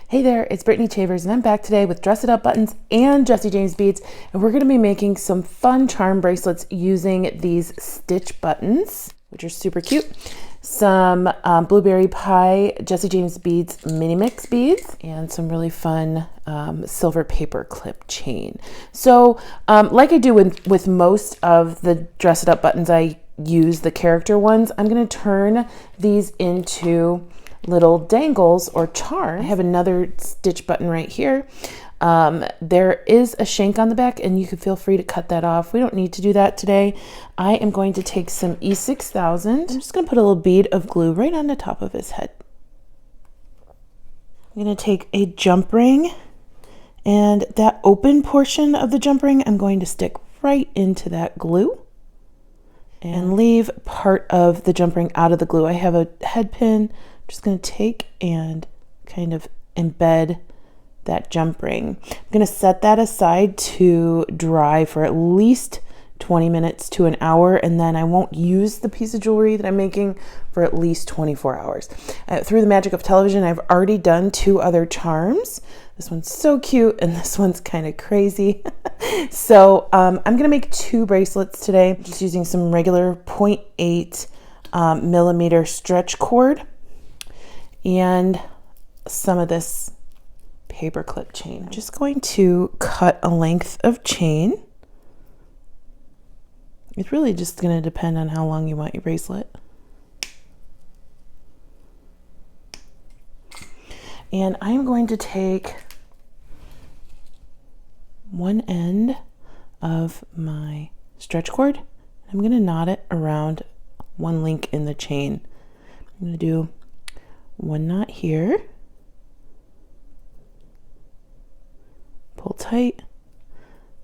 Hey there, it's Brittany Chavers and I'm back today with Dress It Up buttons and Jesse James beads, and we're going to be making some fun charm bracelets using these stitch buttons, which are super cute. Some blueberry pie Jesse James beads mini mix beads, and some really fun silver paper clip chain. So like I do with most of the Dress It Up buttons, I use the character ones. I'm going to turn these into little dangles or charms. I have another stitch button right here. There is a shank on the back and you can feel free to cut that off. We don't need to do that today. I am going to take some E6000. I'm just going to put a little bead of glue right on the top of his head. I'm going to take a jump ring, and that open portion of the jump ring I'm going to stick right into that glue and leave part of the jump ring out of the glue. I have a head pin. I'm just going to take and kind of embed that jump ring. I'm going to set that aside to dry for at least 20 minutes to an hour, and then I won't use the piece of jewelry that I'm making for at least 24 hours. Through the magic of television, I've already done 2 other charms. This one's so cute and this one's kind of crazy. So I'm going to make 2 bracelets today, just using some regular 0.8 millimeter stretch cord and some of this paperclip chain. I'm just going to cut a length of chain. It's really just going to depend on how long you want your bracelet. And I'm going to take one end of my stretch cord. I'm going to knot it around one link in the chain. I'm going to do one knot here, pull tight,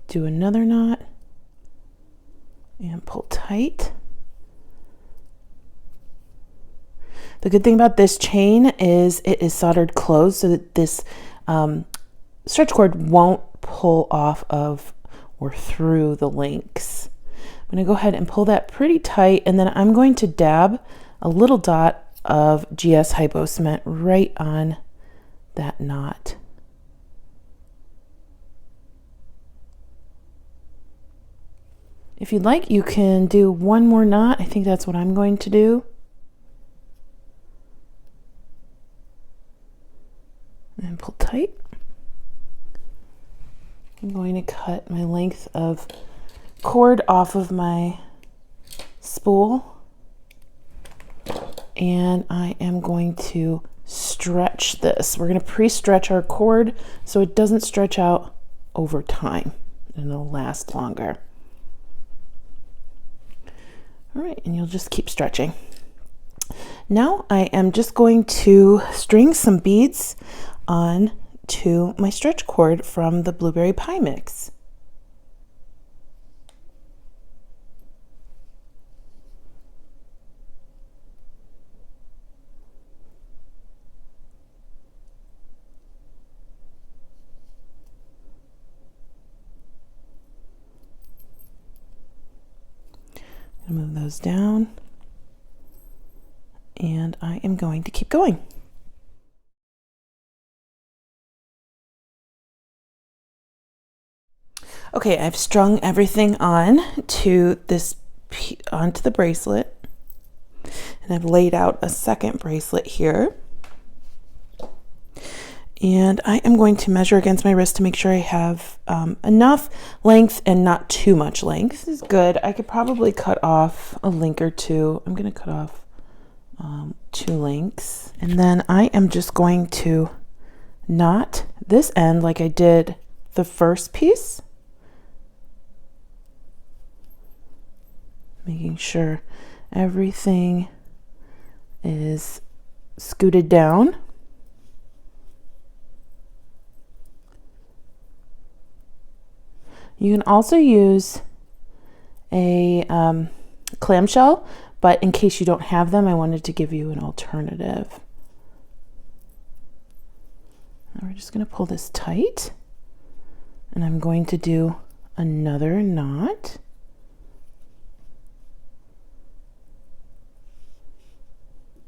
do another knot, and pull tight. The good thing about this chain is it is soldered closed so that this stretch cord won't pull off of or through the links. I'm going to go ahead and pull that pretty tight, and then I'm going to dab a little dot of GS Hypo Cement right on that knot. If you'd like, you can do one more knot. I think that's what I'm going to do. And pull tight. I'm going to cut my length of cord off of my spool. And I am going to stretch this. We're going to pre-stretch our cord so it doesn't stretch out over time and it'll last longer. All right, and you'll just keep stretching. Now I am just going to string some beads on to my stretch cord from the blueberry pie mix. Move those down, and I am going to keep going. Okay, I've strung everything on to onto the bracelet, and I've laid out a second bracelet here. And I am going to measure against my wrist to make sure I have enough length and not too much length. This is good. I could probably cut off a link or 2. I'm going to cut off 2 links. And then I am just going to knot this end like I did the first piece. Making sure everything is scooted down. You can also use a clamshell, but in case you don't have them, I wanted to give you an alternative. Now we're just going to pull this tight, and I'm going to do another knot.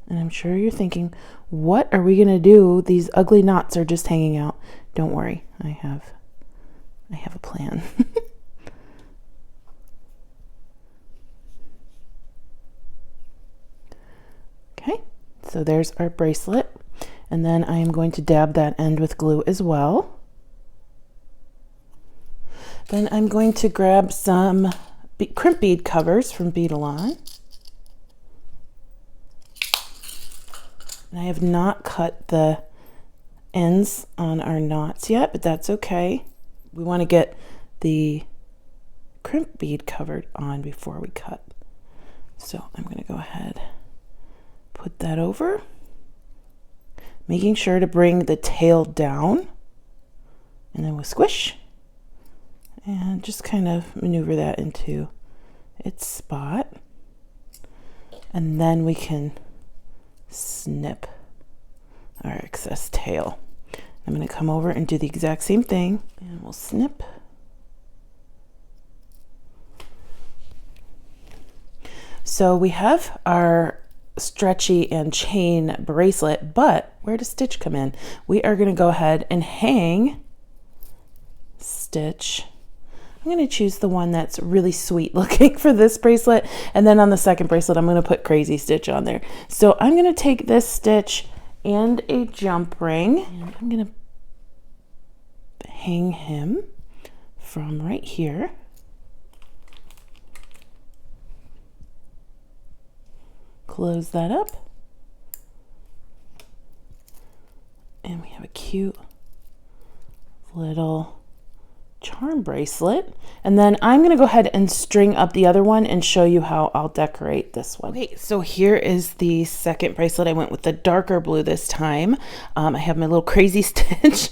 And I'm sure you're thinking, what are we gonna do? These ugly knots are just hanging out. Don't worry, I have a plan. Okay, so there's our bracelet. And then I am going to dab that end with glue as well. Then I'm going to grab some crimp bead covers from Beadalon. And I have not cut the ends on our knots yet, but that's okay. We want to get the crimp bead covered on before we cut. So I'm going to go ahead, put that over, making sure to bring the tail down, and then we'll squish and just kind of maneuver that into its spot. And then we can snip our excess tail. I'm going to come over and do the exact same thing, and we'll snip. So we have our stretchy and chain bracelet, but where does Stitch come in? We are going to go ahead and hang Stitch. I'm going to choose the one that's really sweet looking for this bracelet, and then on the second bracelet I'm going to put Crazy Stitch on there. So I'm going to take this Stitch and a jump ring, and I'm going to hang him from right here. Close that up, and we have a cute little charm bracelet. And then I'm going to go ahead and string up the other one and show you how I'll decorate this one. Okay, so here is the second bracelet. I went with the darker blue this time. I have my little Crazy Stitch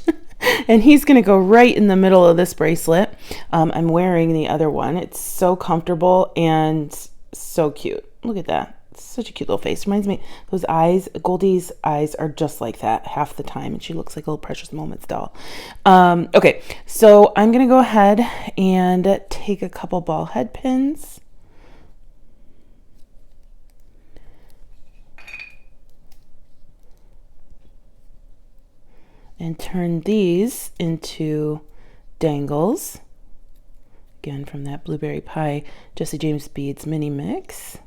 and he's going to go right in the middle of this bracelet. I'm wearing the other one. It's so comfortable and so cute. Look at that. Such a cute little face. Reminds me, those eyes, Goldie's eyes are just like that half the time, and she looks like a little Precious Moments doll. Okay, so I'm gonna go ahead and take a couple ball head pins. And turn these into dangles. Again, from that Blueberry Pie Jessie James Beads mini mix.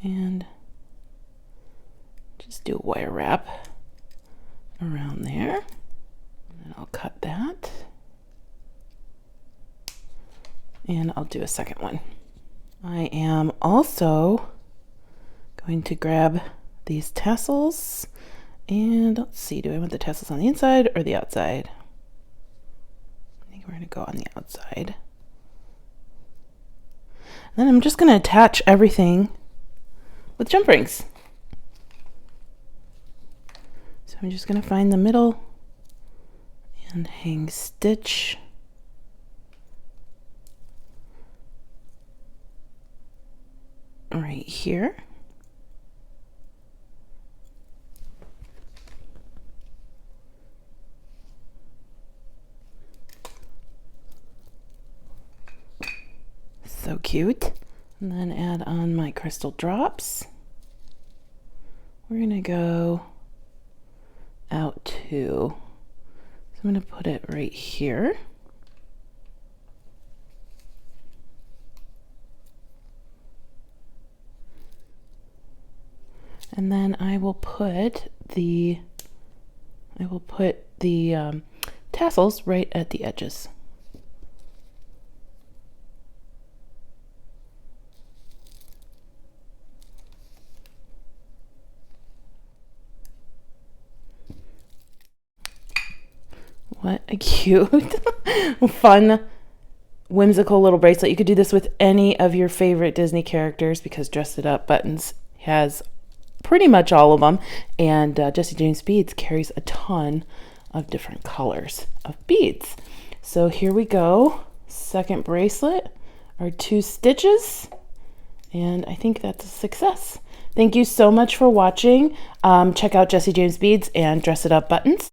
And just do a wire wrap around there. And I'll cut that. And I'll do a second one. I am also going to grab these tassels. And let's see, do I want the tassels on the inside or the outside? I think we're going to go on the outside. And then I'm just going to attach everything with jump rings. So I'm just going to find the middle and hang Stitch. Right here. So cute. And then add on my crystal drops. We're going to go out to, so I'm going to put it right here. And then I will put the tassels right at the edges. What a cute, fun, whimsical little bracelet. You could do this with any of your favorite Disney characters because Dress It Up Buttons has pretty much all of them. And Jessie James Beads carries a ton of different colors of beads. So here we go. Second bracelet, our 2 stitches. And I think that's a success. Thank you so much for watching. Check out Jessie James Beads and Dress It Up Buttons.